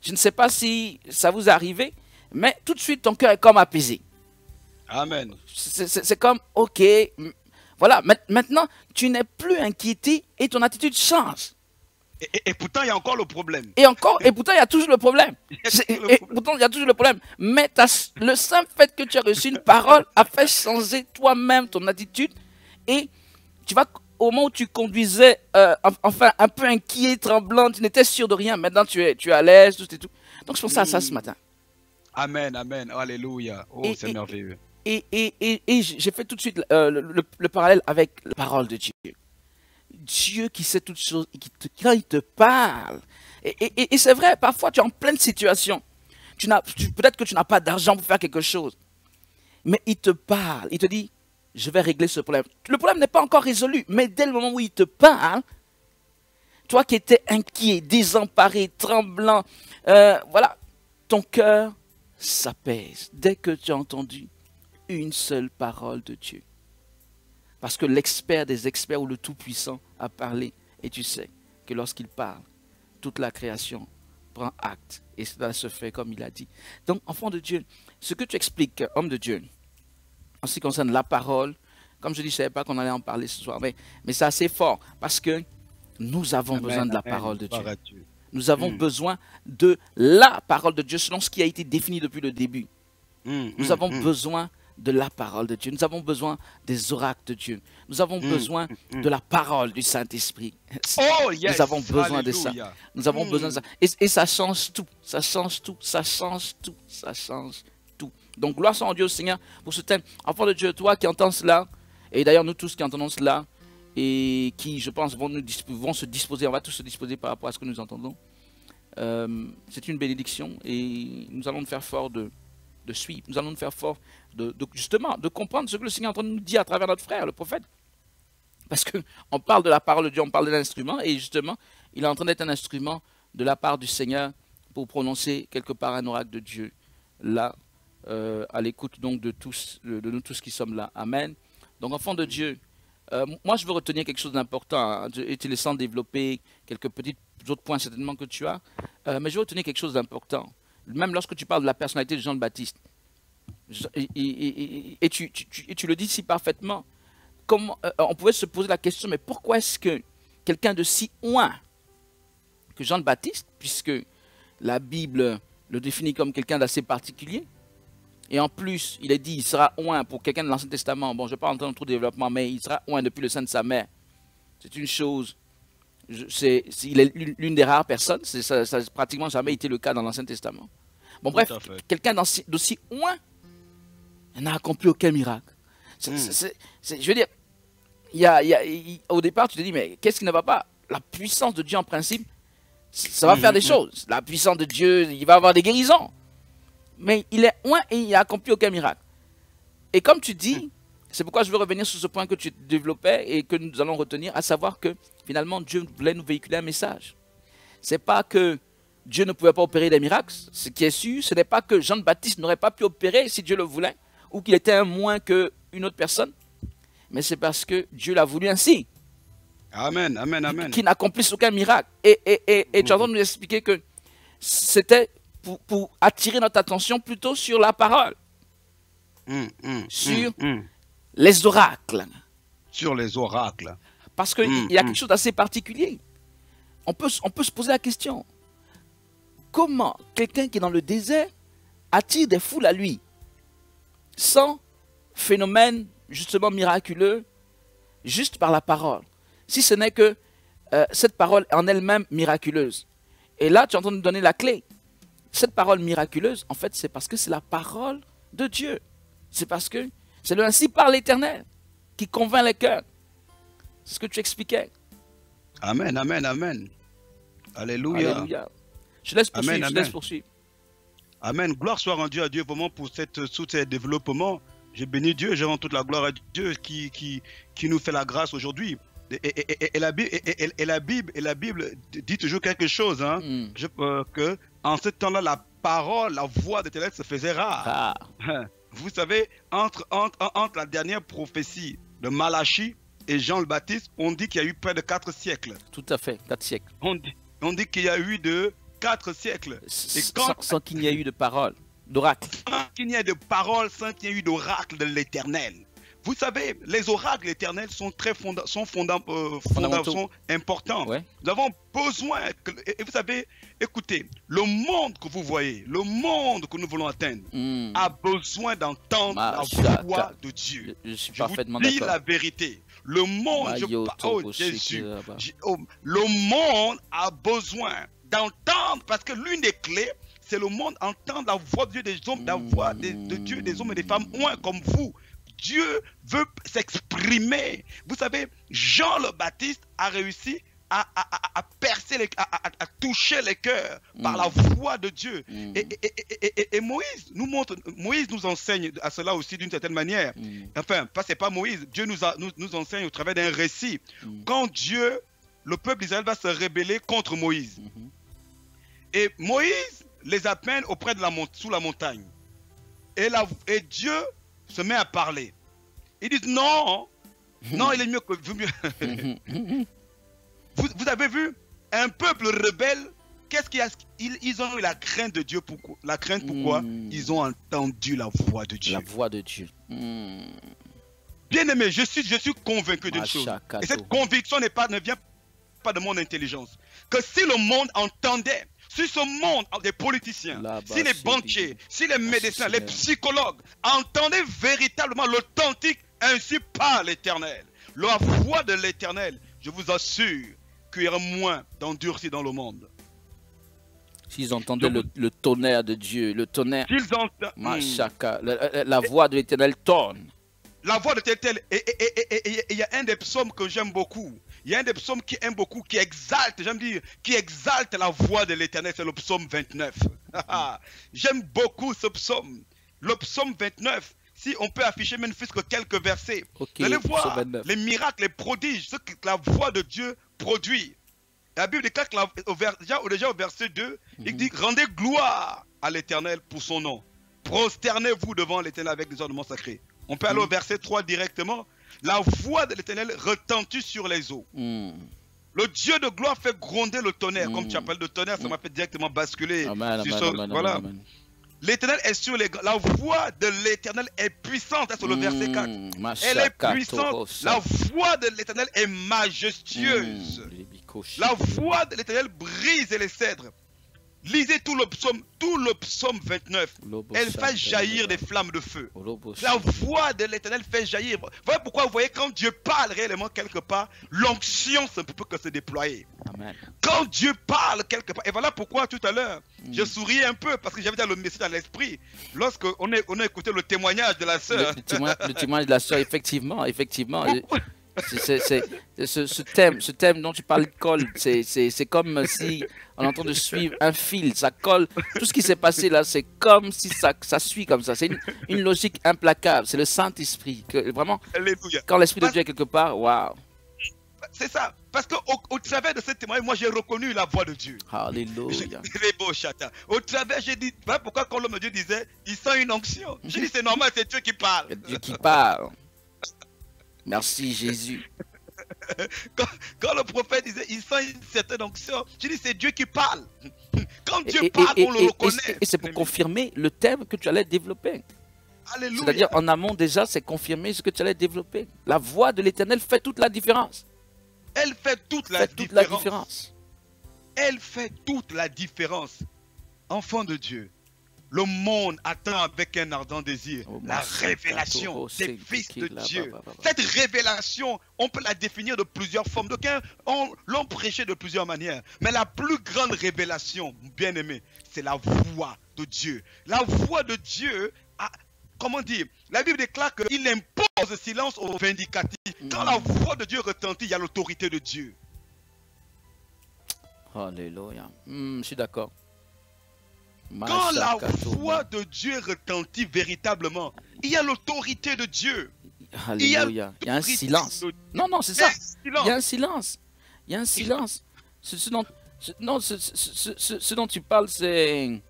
je ne sais pas si ça vous est arrivé, mais tout de suite ton cœur est comme apaisé. Amen. C'est comme, ok, voilà, maintenant tu n'es plus inquiété et ton attitude change. Et pourtant, il y a encore le problème. Et pourtant, il y a toujours le problème. Pourtant, il y a toujours le problème. Mais le simple fait que tu as reçu une parole a fait changer toi-même ton attitude. Et tu vas, au moment où tu conduisais, enfin, un peu inquiet, tremblant, tu n'étais sûr de rien. Maintenant, tu es à l'aise, tout et tout. Donc, je pensais à ça ce matin. Amen, amen. Alléluia. Oh, c'est merveilleux. Et j'ai fait tout de suite le parallèle avec la parole de Dieu. Dieu qui sait toutes choses, quand il te parle, et c'est vrai, parfois tu es en pleine situation, peut-être que tu n'as pas d'argent pour faire quelque chose, mais il te parle, il te dit, je vais régler ce problème. Le problème n'est pas encore résolu, mais dès le moment où il te parle, toi qui étais inquiet, désemparé, tremblant, voilà, ton cœur s'apaise dès que tu as entendu une seule parole de Dieu. Parce que l'expert des experts ou le Tout-Puissant a parlé. Et tu sais que lorsqu'il parle, toute la création prend acte. Et cela se fait comme il a dit. Donc, enfant de Dieu, ce que tu expliques, homme de Dieu, en ce qui concerne la parole, comme je dis, je ne savais pas qu'on allait en parler ce soir, mais c'est assez fort. Parce que nous avons besoin de la parole de Dieu. Nous avons besoin de la parole de Dieu selon ce qui a été défini depuis le début. Nous avons besoin de la parole de Dieu. Nous avons besoin des oracles de Dieu. Nous avons besoin de la parole du Saint-Esprit. Oh, yes. Nous avons besoin de ça. Nous avons besoin de ça. Et ça change tout. Ça change tout. Ça change tout. Ça change tout. Donc, gloire soit en Dieu au Seigneur pour ce thème. Enfant de Dieu, toi qui entends cela, et d'ailleurs nous tous qui entendons cela, et qui, je pense, vont se disposer, on va tous se disposer par rapport à ce que nous entendons. C'est une bénédiction et nous allons nous faire fort de suivre. Nous allons nous faire fort justement de comprendre ce que le Seigneur est en train de nous dire à travers notre frère, le prophète. Parce qu'on parle de la parole de Dieu, on parle de l'instrument, et justement, il est en train d'être un instrument de la part du Seigneur pour prononcer quelque part un oracle de Dieu, là, à l'écoute donc de nous tous qui sommes là. Amen. Donc, enfants de Dieu, moi je veux retenir quelque chose d'important, hein, et te laissant développer quelques petits autres points certainement que tu as, mais je veux retenir quelque chose d'important. Même lorsque tu parles de la personnalité de Jean le Baptiste, et tu le dis si parfaitement, comment, on pouvait se poser la question, mais pourquoi est-ce que quelqu'un de si oint que Jean le Baptiste, puisque la Bible le définit comme quelqu'un d'assez particulier, et en plus, il est dit, il sera oint pour quelqu'un de l'Ancien Testament, bon, je ne vais pas entrer dans trop de développement, mais il sera oint depuis le sein de sa mère. C'est une chose, il est l'une des rares personnes, ça n'a pratiquement jamais été le cas dans l'Ancien Testament. Bon, bref, Tout à fait. quelqu'un d'aussi loin n'a accompli aucun miracle. Je veux dire, au départ, tu te dis, mais qu'est-ce qui ne va pas? La puissance de Dieu, en principe, ça va faire des choses. La puissance de Dieu, il va avoir des guérisons. Mais il est loin et il n'a accompli aucun miracle. Et comme tu dis, c'est pourquoi je veux revenir sur ce point que tu développais et que nous allons retenir, à savoir que finalement Dieu voulait nous véhiculer un message. C'est pas que Dieu ne pouvait pas opérer des miracles. Ce qui est sûr, ce n'est pas que Jean-Baptiste n'aurait pas pu opérer si Dieu le voulait, ou qu'il était un moins qu'une autre personne. Mais c'est parce que Dieu l'a voulu ainsi. Amen, amen, amen. Qui n'accomplisse aucun miracle. Et tu es en train de nous expliquer que c'était pour attirer notre attention plutôt sur la parole. Sur les oracles. Sur les oracles. Parce qu'il y a quelque chose d'assez particulier. On peut se poser la question. Comment quelqu'un qui est dans le désert attire des foules à lui sans phénomène justement miraculeux, juste par la parole, si ce n'est que cette parole est en elle-même miraculeuse. Et là, tu es en train de nous donner la clé. Cette parole miraculeuse, en fait, c'est parce que c'est la parole de Dieu. C'est parce que c'est le ainsi par l'Éternel qui convainc les cœurs. C'est ce que tu expliquais. Amen, amen, amen. Alléluia. Alléluia. Je laisse poursuivre, Amen, je laisse poursuivre. Amen. Gloire soit rendue à Dieu vraiment pour tous ces développements. Je bénis Dieu, je rends toute la gloire à Dieu qui nous fait la grâce aujourd'hui. Et la Bible dit toujours quelque chose, hein, que en ce temps-là, la parole, la voix de l'Éternel se faisait rare. Vous savez, entre la dernière prophétie de Malachie et Jean le Baptiste, on dit qu'il y a eu près de 4 siècles. Tout à fait, 4 siècles. On dit qu'il y a eu de 4 siècles. Sans qu'il n'y ait eu de parole, d'oracle. Sans qu'il n'y ait de parole, sans qu'il n'y ait eu d'oracle de l'Éternel. Vous savez, les oracles éternels sont fondamentaux, importants. Ouais. Nous avons besoin, et vous savez, écoutez, le monde que vous voyez, le monde que nous voulons atteindre, a besoin d'entendre la voix de Dieu. Je suis Je parfaitement vous dis d'accord. la vérité. Le monde, Jésus, le monde a besoin d'entendre, parce que l'une des clés, c'est le monde entendre la voix de Dieu des hommes, la voix de Dieu des hommes et des femmes, comme vous. Dieu veut s'exprimer. Vous savez, Jean le Baptiste a réussi à percer, à toucher les cœurs par la voix de Dieu. Et Moïse nous enseigne à cela aussi d'une certaine manière. Enfin, c'est pas Moïse, Dieu nous enseigne au travers d'un récit. Quand le peuple d'Israël va se rebeller contre Moïse. Et Moïse les appelle auprès de sous la montagne. Et Dieu se met à parler. Ils disent non, non, il est mieux que vous avez vu un peuple rebelle. Qu'est-ce qu'il y a? Ils ont eu la crainte de Dieu. Pourquoi? La crainte, pourquoi? Ils ont entendu la voix de Dieu. La voix de Dieu. Bien aimé, je suis convaincu d'une chose. Et cette conviction ne vient pas de mon intelligence. Que si le monde entendait, si ce monde des politiciens, si les banquiers, si les médecins, les psychologues entendaient véritablement l'authentique ainsi par l'Éternel, la voix de l'Éternel, je vous assure qu'il y aura moins d'endurci dans le monde. S'ils entendaient le tonnerre de Dieu, le tonnerre, s'ils entendent, la voix de l'Éternel tonne. La voix de l'Éternel, et il y a un des psaumes que j'aime beaucoup. Il y a un des psaumes qui aime beaucoup, qui exalte, j'aime dire, qui exalte la voix de l'Éternel, c'est le psaume 29. J'aime beaucoup ce psaume. Le psaume 29, si on peut afficher même fût-ce que quelques versets, vous allez voir les miracles, les prodiges, ce que la voix de Dieu produit. La Bible déclare déjà au verset 2, il dit, rendez gloire à l'Éternel pour son nom. Prosternez-vous devant l'Éternel avec des ornements sacrés. On peut aller au verset 3 directement. La voix de l'Éternel retentit sur les eaux. Le Dieu de gloire fait gronder le tonnerre. Comme tu appelles le tonnerre, ça m'a fait directement basculer. Voilà. L'Éternel est sur les... La voix de l'Éternel est puissante. C'est le verset 4. Elle est puissante. La voix de l'Éternel est majestueuse. La voix de l'Éternel brise les cèdres. Lisez tout le psaume 29. Elle fait jaillir des flammes de feu. La voix de l'Éternel fait jaillir. Voilà pourquoi vous voyez, quand Dieu parle réellement quelque part, l'onction ne peut que se déployer. Amen. Quand Dieu parle quelque part, et voilà pourquoi tout à l'heure, je souriais un peu parce que j'avais déjà le message dans l'esprit. Lorsqu'on a écouté le témoignage de la sœur. Le témoignage de la sœur, effectivement. Ce thème dont tu parles colle. C'est comme si on est en train de suivre un fil. Ça colle. Tout ce qui s'est passé là, c'est comme si ça suit comme ça. C'est une logique implacable. C'est le Saint-Esprit. Vraiment, Alléluia. quand l'Esprit de Dieu est quelque part, waouh. C'est ça. Parce qu'au travers de ce témoignage, moi j'ai reconnu la voix de Dieu. Alléluia. Au travers, j'ai dit, voilà pourquoi quand l'homme de Dieu disait, il sent une onction. J'ai dit, c'est normal, c'est Dieu qui parle. C'est Dieu qui parle. Merci Jésus. Quand le prophète disait, il sent une certaine onction, j'ai dit, c'est Dieu qui parle. Quand Dieu parle, on le reconnaît. Et c'est pour confirmer le thème que tu allais développer. Alléluia. C'est-à-dire, en amont déjà, c'est confirmer ce que tu allais développer. La voix de l'Éternel fait toute la différence. Elle fait toute la différence. Elle fait toute la différence. Enfant de Dieu, le monde attend avec un ardent désir la révélation des fils de Dieu. Cette révélation, on peut la définir de plusieurs formes. D'aucuns l'ont prêché de plusieurs manières. Mais la plus grande révélation, bien aimé, c'est la voix de Dieu. La voix de Dieu, comment dire, la Bible déclare qu'il impose silence aux vindicatifs. Quand la voix de Dieu retentit, il y a l'autorité de Dieu. Alléluia. Je suis d'accord. Quand la voix de Dieu retentit véritablement, il y a l'autorité de Dieu. Alléluia. Il y a un silence. Non, c'est ça. Il y a un silence. Il y a un silence. Ce dont tu parles, c'est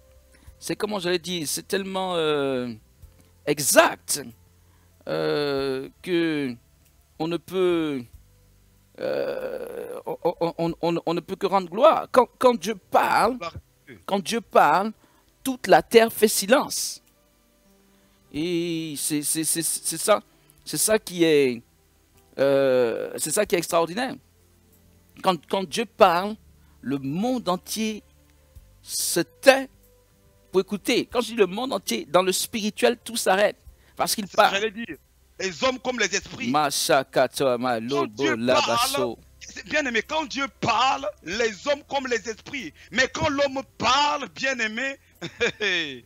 comment j'allais dire, c'est tellement exact que on ne peut on ne peut que rendre gloire. Quand Dieu parle, toute la terre fait silence. Et c'est ça qui est extraordinaire. Quand Dieu parle, le monde entier se tait pour écouter. Quand je dis le monde entier, dans le spirituel, tout s'arrête. Parce qu'il parle. J'allais dire, les hommes comme les esprits. Bien aimé, quand Dieu parle, les hommes comme les esprits. Mais quand l'homme parle, bien aimé, j'ai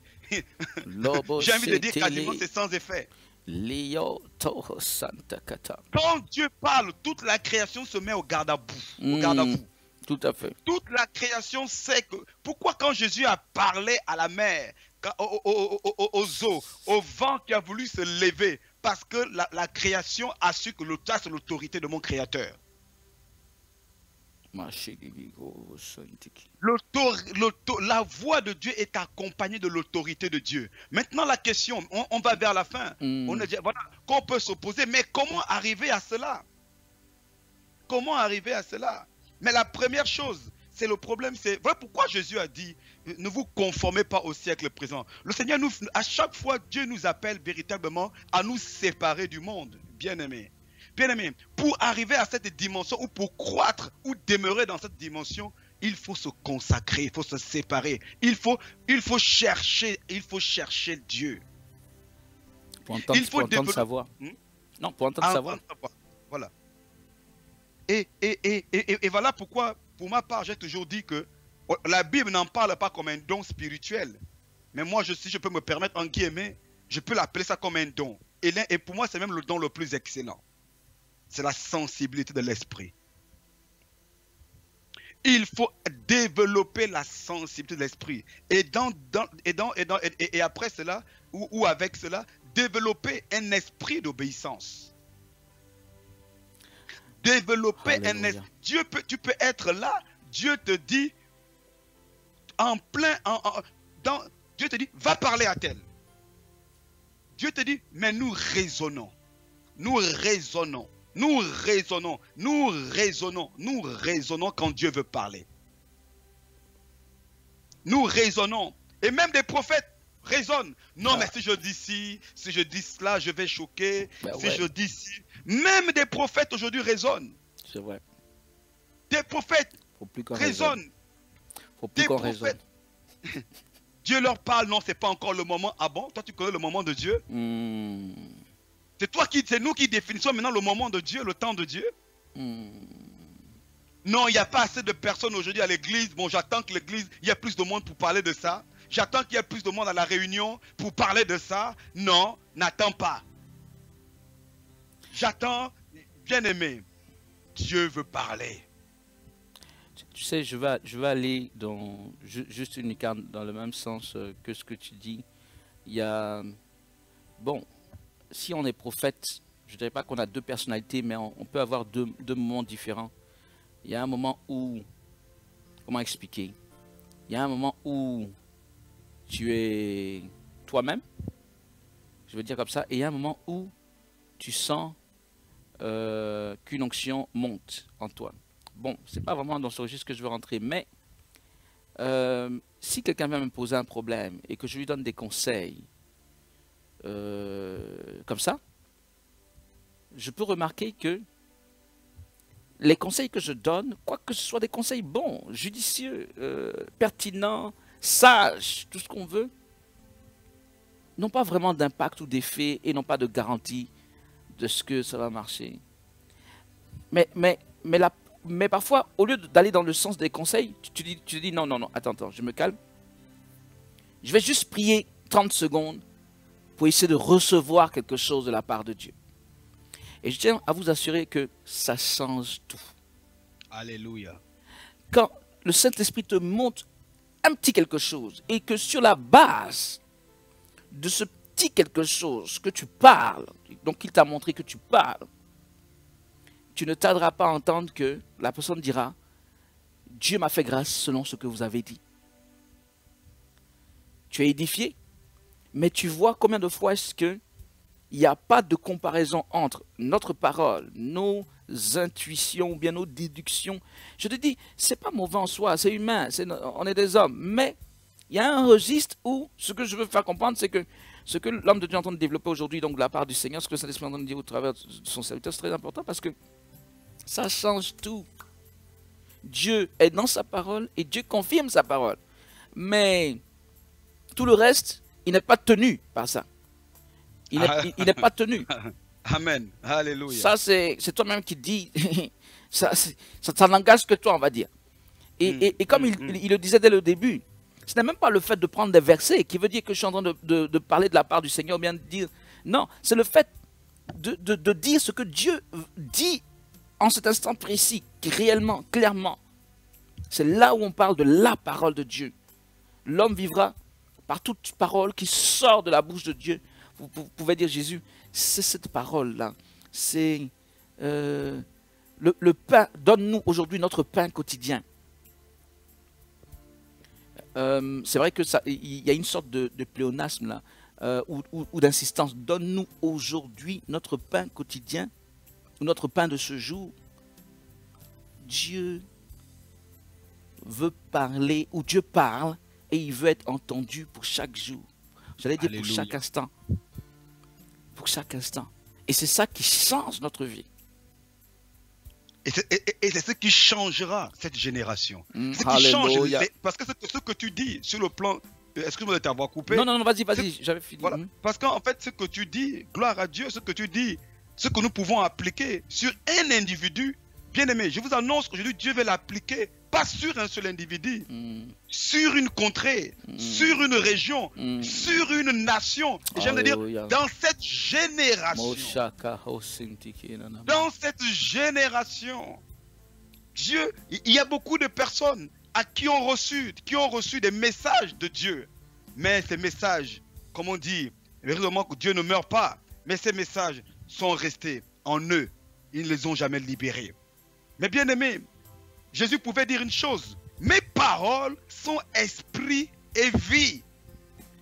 envie de dire quasiment c'est sans effet. Quand Dieu parle, toute la création se met au garde-à-vous. Tout à fait. Toute la création sait que... Pourquoi quand Jésus a parlé à la mer, aux eaux, au vent qui a voulu se lever? Parce que la création a su que c'est l'autorité de mon Créateur. La voix de Dieu est accompagnée de l'autorité de Dieu. Maintenant la question, on va vers la fin. On a dit, voilà, qu'on peut s'opposer, mais comment arriver à cela? Comment arriver à cela? Mais la première chose, c'est le problème, c'est voilà pourquoi Jésus a dit, ne vous conformez pas au siècle présent. Le Seigneur, à chaque fois, Dieu nous appelle véritablement à nous séparer du monde, bien-aimés. Bien-aimés, pour arriver à cette dimension, ou pour croître, ou demeurer dans cette dimension, il faut se consacrer, il faut se séparer. Il faut chercher Dieu. Pour entendre sa voix. Non, pour entendre sa voix. Voilà. Et voilà pourquoi, pour ma part, j'ai toujours dit que la Bible n'en parle pas comme un don spirituel. Mais moi, si je peux me permettre, en guillemets, je peux l'appeler ça comme un don. Et pour moi, c'est même le don le plus excellent. C'est la sensibilité de l'esprit. Il faut développer la sensibilité de l'esprit. Et après cela, ou avec cela, développer un esprit d'obéissance. Développer un esprit. Tu peux être là, Dieu te dit, Dieu te dit, va parler à tel. Dieu te dit, mais nous raisonnons. Nous raisonnons quand Dieu veut parler. Nous raisonnons. Et même des prophètes raisonnent. Non, mais si je dis ci, si je dis cela, je vais choquer. Je dis ci. Même des prophètes aujourd'hui raisonnent. C'est vrai. Des prophètes raisonnent. Faut plus qu'on raisonne. Dieu leur parle, non, c'est pas encore le moment. Ah bon, toi tu connais le moment de Dieu? C'est nous qui définissons maintenant le moment de Dieu, le temps de Dieu. Non, il n'y a pas assez de personnes aujourd'hui à l'église. Bon, j'attends que l'église, il y a plus de monde pour parler de ça. J'attends qu'il y ait plus de monde à la réunion pour parler de ça. Non, n'attends pas. J'attends, bien aimé. Dieu veut parler. Tu sais, je vais aller dans juste uniquement dans le même sens que ce que tu dis. Il y a, bon, si on est prophète, je ne dirais pas qu'on a deux personnalités, mais on peut avoir deux moments différents. Il y a un moment où, comment expliquer? Il y a un moment où tu es toi-même, je veux dire comme ça, et il y a un moment où tu sens qu'une onction monte en toi. Bon, c'est pas vraiment dans ce registre que je veux rentrer, mais si quelqu'un vient me poser un problème et que je lui donne des conseils comme ça, je peux remarquer que les conseils que je donne, quoique ce soit des conseils bons, judicieux, pertinents, sages, tout ce qu'on veut, n'ont pas vraiment d'impact ou d'effet et n'ont pas de garantie de ce que ça va marcher. Mais parfois, au lieu d'aller dans le sens des conseils, tu te dis non, attends, je me calme. Je vais juste prier 30 secondes pour essayer de recevoir quelque chose de la part de Dieu. Et je tiens à vous assurer que ça change tout. Alléluia. Quand le Saint-Esprit te montre un petit quelque chose et que sur la base de ce petit quelque chose que tu parles, donc il t'a montré que tu parles, tu ne tarderas pas à entendre que la personne dira « Dieu m'a fait grâce selon ce que vous avez dit ». Tu es édifié, mais tu vois combien de fois est-ce qu'il n'y a pas de comparaison entre notre parole, nos intuitions ou bien nos déductions. Je te dis, ce n'est pas mauvais en soi, c'est humain, on est des hommes, mais il y a un registre où ce que je veux faire comprendre, c'est que ce que l'homme de Dieu est en train de développer aujourd'hui, donc de la part du Seigneur, ce que le Saint-Esprit est en train de dire au travers de son serviteur, c'est très important parce que ça change tout. Dieu est dans sa parole et Dieu confirme sa parole. Mais tout le reste, il n'est pas tenu par ça. Il n'est pas tenu. Amen. Alléluia. Ça, c'est toi-même qui dis. ça n'engage que toi, on va dire. Et comme il le disait dès le début, ce n'est même pas le fait de prendre des versets qui veut dire que je suis en train de parler de la part du Seigneur, ou bien de dire. Non, c'est le fait de dire ce que Dieu dit en cet instant précis, réellement, clairement. C'est là où on parle de la parole de Dieu. L'homme vivra par toute parole qui sort de la bouche de Dieu. Vous pouvez dire Jésus, c'est cette parole-là. C'est le pain. Donne-nous aujourd'hui notre pain quotidien. C'est vrai que il y a une sorte de pléonasme là, ou d'insistance. Donne-nous aujourd'hui notre pain quotidien, ou notre pain de ce jour. Dieu veut parler, ou Dieu parle, et il veut être entendu pour chaque jour. J'allais dire pour chaque instant. Pour chaque instant. Et c'est ça qui change notre vie. Et c'est ce qui changera cette génération. Ce qui change, parce que ce que tu dis sur le plan... Excuse-moi de t'avoir coupé. Non, vas-y, j'avais fini. Voilà. Parce qu'en fait, ce que tu dis, gloire à Dieu, ce que tu dis, ce que nous pouvons appliquer sur un individu, bien aimé, je vous annonce qu'aujourd'hui, Dieu veut l'appliquer, pas sur un seul individu, sur une contrée, sur une région, sur une nation. Et j'aime dire, dans cette génération, Dieu, il y a beaucoup de personnes qui ont reçu des messages de Dieu. Mais ces messages, comme on dit, heureusement que Dieu ne meurt pas, mais ces messages sont restés en eux. Ils ne les ont jamais libérés. Mais bien aimé, Jésus pouvait dire une chose. Mes paroles sont esprit et vie.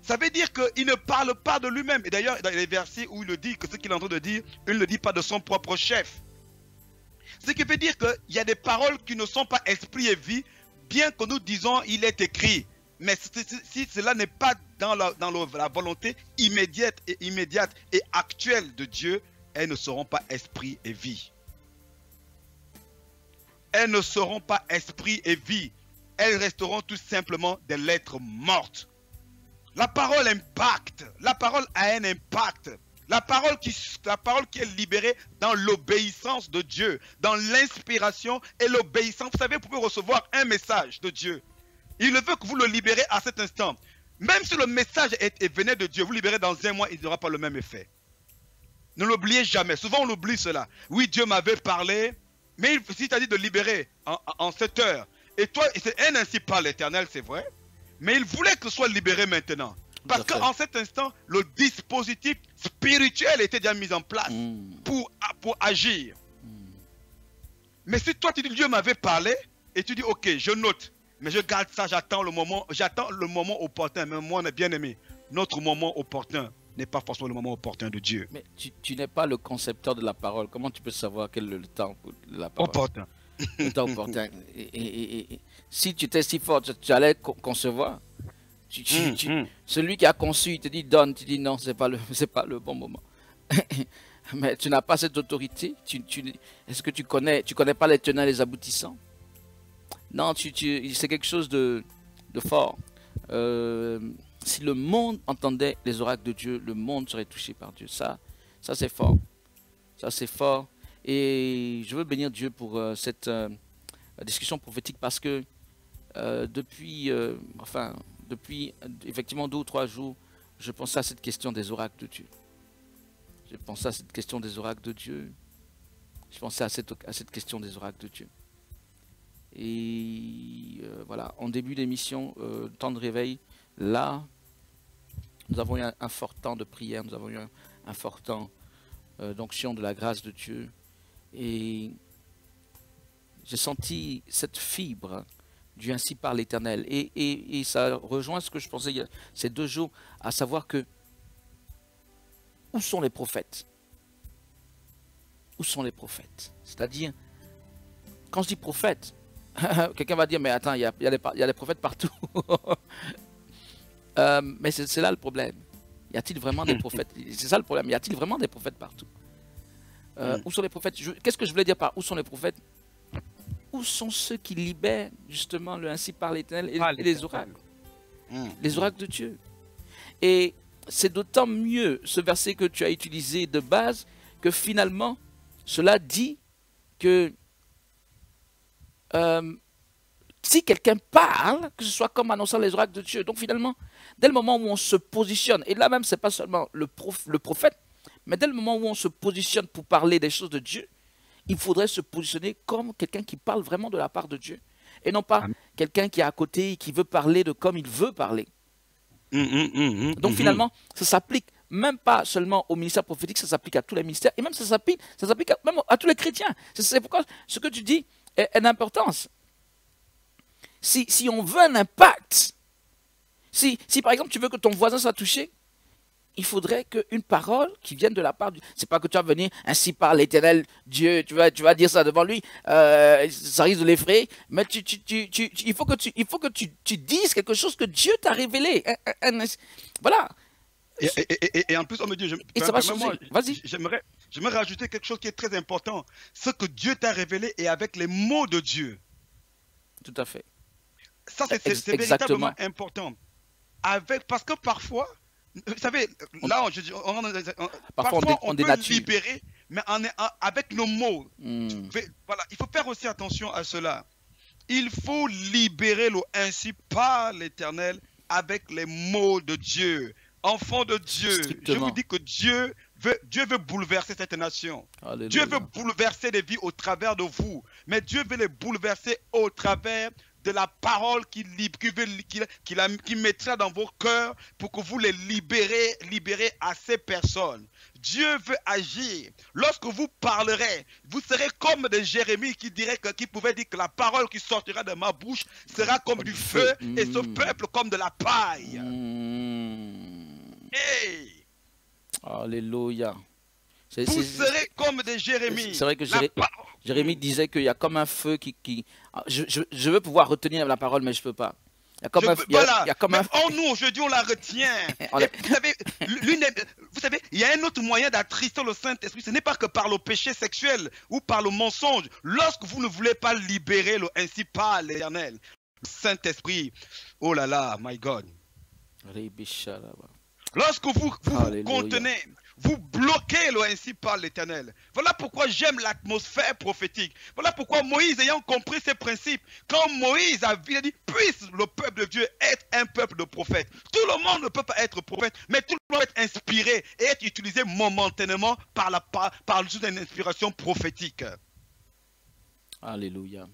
Ça veut dire qu'il ne parle pas de lui-même. Et d'ailleurs, dans les versets où il le dit, que ce qu'il est en train de dire, il ne le dit pas de son propre chef. Ce qui veut dire qu'il y a des paroles qui ne sont pas esprit et vie, bien que nous disons il est écrit. Mais si cela n'est pas dans la volonté immédiate et actuelle de Dieu, elles ne seront pas esprit et vie. Elles ne seront pas esprit et vie. elles resteront tout simplement des lettres mortes. La parole impacte. La parole a un impact. La parole qui est libérée dans l'obéissance de Dieu, dans l'inspiration et l'obéissance. Vous savez, vous pouvez recevoir un message de Dieu. Il veut que vous le libérez à cet instant. Même si le message venait de Dieu, vous libérez dans un mois, il n'aura pas le même effet. Ne l'oubliez jamais. Souvent, on oublie cela. Oui, Dieu m'avait parlé, mais si tu as dit de libérer en 7 heures, et toi, c'est un ainsi par l'Éternel, c'est vrai, mais il voulait que ce soit libéré maintenant. Parce qu'en cet instant, le dispositif spirituel était déjà mis en place pour agir. Mais si toi, tu dis Dieu m'avait parlé, et tu dis ok, je note, mais je garde ça, j'attends le moment opportun. Mais moi, on est bien aimé. Notre moment opportun n'est pas forcément le moment opportun de Dieu. Mais tu n'es pas le concepteur de la parole. Comment tu peux savoir quel est le temps de la parole? Opportun. Le temps opportun. Et si tu étais si fort, tu allais concevoir. Celui qui a conçu, il te dit donne, tu dis non, c'est pas le bon moment. Mais tu n'as pas cette autorité. Est-ce que tu connais pas les tenants et les aboutissants? Non, c'est quelque chose de fort. Si le monde entendait les oracles de Dieu, le monde serait touché par Dieu. Ça c'est fort. Ça c'est fort. Et je veux bénir Dieu pour cette discussion prophétique parce que depuis effectivement 2 ou 3 jours, je pensais à cette question des oracles de Dieu. Je pensais à cette question des oracles de Dieu. Je pensais à cette question des oracles de Dieu. Et voilà, en début d'émission, temps de réveil, là, nous avons eu un fort temps de prière, nous avons eu un fort temps d'onction de la grâce de Dieu. Et j'ai senti cette fibre du ainsi par l'Éternel. Et ça rejoint ce que je pensais il y a ces 2 jours, à savoir que où sont les prophètes? Où sont les prophètes? C'est-à-dire, quand je dis prophète, quelqu'un va dire, mais attends, il y a des prophètes partout. Mais c'est là le problème. Y a-t-il vraiment des prophètes? C'est ça le problème. Y a-t-il vraiment des prophètes partout? Où sont les prophètes? Qu'est-ce que je voulais dire par où sont les prophètes? Où sont ceux qui libèrent justement le ainsi par l'Éternel et les oracles? Les oracles de Dieu. Et c'est d'autant mieux ce verset que tu as utilisé de base que finalement, cela dit que si quelqu'un parle, que ce soit comme annonçant les oracles de Dieu. Donc finalement, dès le moment où on se positionne, et là même, ce n'est pas seulement le prophète, mais dès le moment où on se positionne pour parler des choses de Dieu, il faudrait se positionner comme quelqu'un qui parle vraiment de la part de Dieu. Et non pas quelqu'un qui est à côté et qui veut parler de comme il veut parler. Donc finalement, ça s'applique même pas seulement au ministère prophétique, ça s'applique à tous les ministères. Et même ça s'applique même à tous les chrétiens. C'est pourquoi ce que tu dis est d'importance. Si on veut un impact, si par exemple tu veux que ton voisin soit touché, il faudrait qu'une parole qui vienne de la part du... C'est pas que tu vas venir ainsi par l'Éternel Dieu, tu vas dire ça devant lui, ça risque de l'effrayer, mais il faut que tu dises quelque chose que Dieu t'a révélé. Voilà. Et en plus, on me dit, vas-y. J'aimerais rajouter quelque chose qui est très important. Ce que Dieu t'a révélé est avec les mots de Dieu. Tout à fait. Ça, c'est véritablement important. Parce que parfois, vous savez, là, parfois on peut libérer, mais avec nos mots. Voilà, il faut faire aussi attention à cela. Il faut libérer le ainsi par l'Éternel avec les mots de Dieu. Enfants de Dieu, je vous dis que Dieu veut bouleverser cette nation. Alléluia. Dieu veut bouleverser les vies au travers de vous. Mais Dieu veut les bouleverser au travers de la parole qu'il mettra dans vos cœurs pour que vous les libérez à ces personnes. Dieu veut agir. Lorsque vous parlerez, vous serez comme des Jérémie qui pouvaient dire que la parole qui sortira de ma bouche sera comme du feu et ce peuple comme de la paille. Hey! Alléluia. Vous serez comme des Jérémies. C'est vrai que Jérémie disait qu'il y a comme un feu qui... Je veux pouvoir retenir la parole, mais je ne peux pas. Nous, aujourd'hui, on la retient. Vous savez, il y a un autre moyen d'attrister le Saint-Esprit. Ce n'est pas que par le péché sexuel ou par le mensonge. Lorsque vous ne voulez pas libérer le ainsi par l'Éternel, Saint-Esprit, oh là là, my God. Ribishalaba. Lorsque vous Alléluia. contenez, vous bloquez, ainsi parle l'Éternel. Voilà pourquoi j'aime l'atmosphère prophétique. Voilà pourquoi Moïse, ayant compris ces principes, quand Moïse a dit, puisse le peuple de Dieu être un peuple de prophètes. Tout le monde ne peut pas être prophète, mais tout le monde peut être inspiré et être utilisé momentanément par une inspiration prophétique. Alléluia.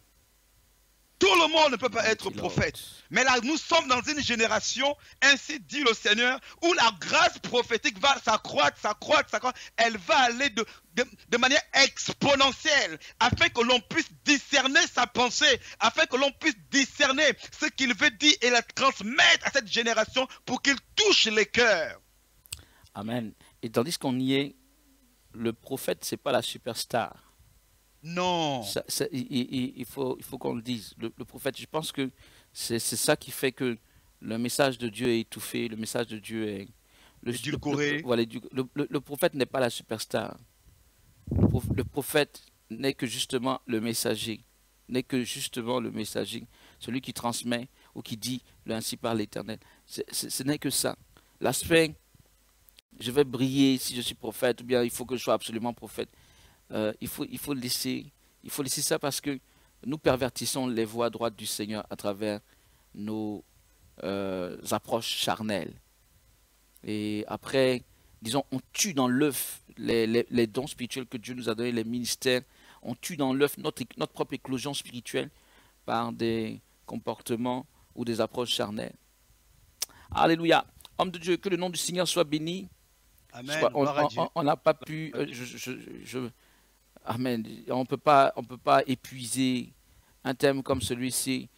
Tout le monde ne peut pas être prophète. Mais là, nous sommes dans une génération, ainsi dit le Seigneur, où la grâce prophétique va s'accroître, s'accroître, s'accroître. Elle va aller de manière exponentielle, afin que l'on puisse discerner sa pensée, afin que l'on puisse discerner ce qu'il veut dire et la transmettre à cette génération pour qu'il touche les cœurs. Amen. Et tandis qu'on y est, le prophète, c'est pas la superstar. Non. Il faut qu'on le dise. Le prophète, je pense que c'est ça qui fait que le message de Dieu est étouffé, le message de Dieu est... Le prophète n'est pas la superstar. Le prophète n'est que justement le messager. Celui qui transmet ou qui dit ainsi par l'Éternel. Ce n'est que ça. L'aspect, je vais briller si je suis prophète, ou bien il faut que je sois absolument prophète. Il faut laisser ça parce que nous pervertissons les voies droites du Seigneur à travers nos approches charnelles. Et après, disons, on tue dans l'œuf les dons spirituels que Dieu nous a donnés, les ministères. On tue dans l'œuf notre propre éclosion spirituelle par des comportements ou des approches charnelles. Alléluia. Homme de Dieu, que le nom du Seigneur soit béni. Amen. On n'a pas pu... Amen. On ne peut pas épuiser un thème comme celui-ci.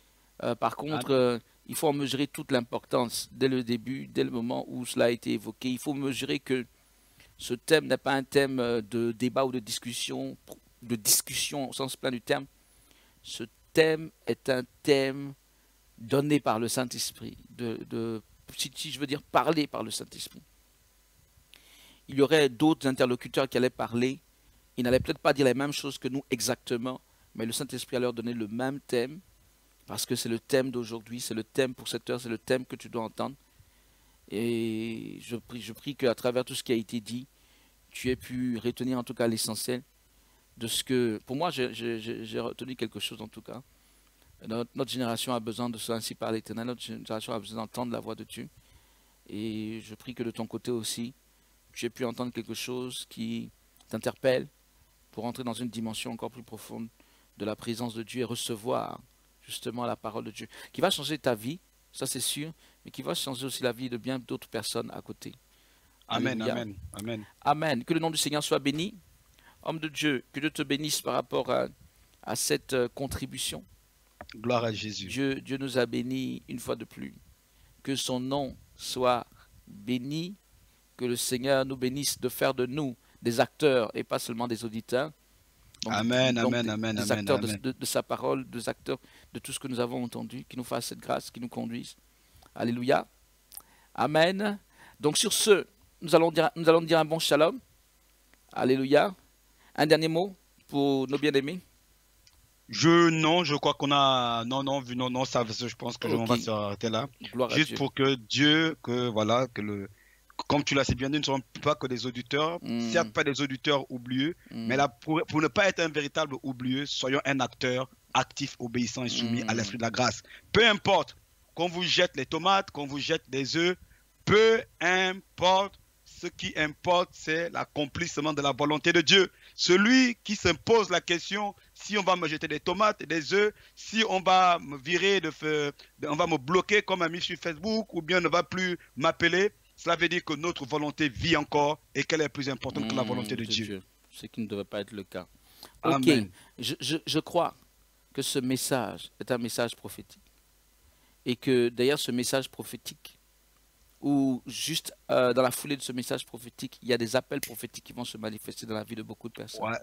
Par contre, il faut en mesurer toute l'importance dès le début, dès le moment où cela a été évoqué. Il faut mesurer que ce thème n'est pas un thème de débat ou de discussion au sens plein du terme. Ce thème est un thème donné par le Saint-Esprit, si je veux dire parlé par le Saint-Esprit. Il y aurait d'autres interlocuteurs qui allaient parler. Ils n'allaient peut-être pas dire les mêmes choses que nous exactement, mais le Saint-Esprit a leur donné le même thème, parce que c'est le thème d'aujourd'hui, c'est le thème pour cette heure, c'est le thème que tu dois entendre. Et je prie qu'à travers tout ce qui a été dit, tu aies pu retenir en tout cas l'essentiel de ce que... Pour moi, j'ai retenu quelque chose en tout cas. Notre génération a besoin de cela ainsi par l'Éternel, notre génération a besoin d'entendre la voix de Dieu. Et je prie que de ton côté aussi, tu aies pu entendre quelque chose qui t'interpelle, pour entrer dans une dimension encore plus profonde de la présence de Dieu et recevoir justement la parole de Dieu, qui va changer ta vie, ça c'est sûr, mais qui va changer aussi la vie de bien d'autres personnes à côté. Amen, amen, amen. Amen. Que le nom du Seigneur soit béni. Homme de Dieu, que Dieu te bénisse par rapport à cette contribution. Gloire à Jésus. Dieu nous a bénis une fois de plus. Que son nom soit béni, que le Seigneur nous bénisse de faire de nous des acteurs et pas seulement des auditeurs. Donc, amen, donc amen, amen, des amen, acteurs amen. de sa parole, des acteurs de tout ce que nous avons entendu, qui nous fasse cette grâce, qui nous conduise. Alléluia. Amen. Donc sur ce, nous allons dire un bon shalom. Alléluia. Un dernier mot pour nos bien-aimés. Je crois qu'on a... Non, ça, je pense que on va s'arrêter là. Gloire à Juste Dieu. pour que Dieu, comme tu l'as si bien dit, nous ne sommes pas que des auditeurs, certes pas des auditeurs oublieux, mais là, pour ne pas être un véritable oublieux, soyons un acteur actif, obéissant et soumis à l'esprit de la grâce. Peu importe qu'on vous jette les tomates, qu'on vous jette des œufs, peu importe, ce qui importe, c'est l'accomplissement de la volonté de Dieu. Celui qui se pose la question, si on va me jeter des tomates et des œufs, si on va me virer, on va me bloquer comme ami sur Facebook, ou bien on ne va plus m'appeler, cela veut dire que notre volonté vit encore et qu'elle est plus importante que la volonté de Dieu. Ce qui ne devrait pas être le cas. Amen. Ok, je crois que ce message est un message prophétique. Et que d'ailleurs ce message prophétique, ou juste dans la foulée de ce message prophétique, il y a des appels prophétiques qui vont se manifester dans la vie de beaucoup de personnes. Ouais.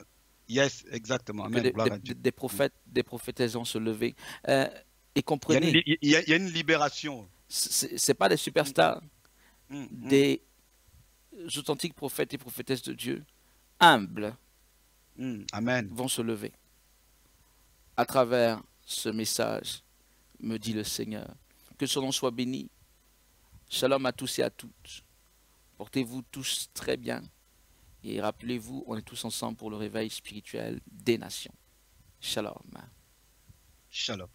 Yes, exactement. Amen. Des prophètes, des prophétesses vont se lever. Et comprenez, il y a une libération. C'est pas des superstars. Des authentiques prophètes et prophétesses de Dieu, humbles, Amen. vont se lever à travers ce message me dit le Seigneur. Que son nom soit béni. Shalom à tous et à toutes. Portez-vous tous très bien. Et rappelez-vous, on est tous ensemble pour le réveil spirituel des nations. Shalom. Shalom.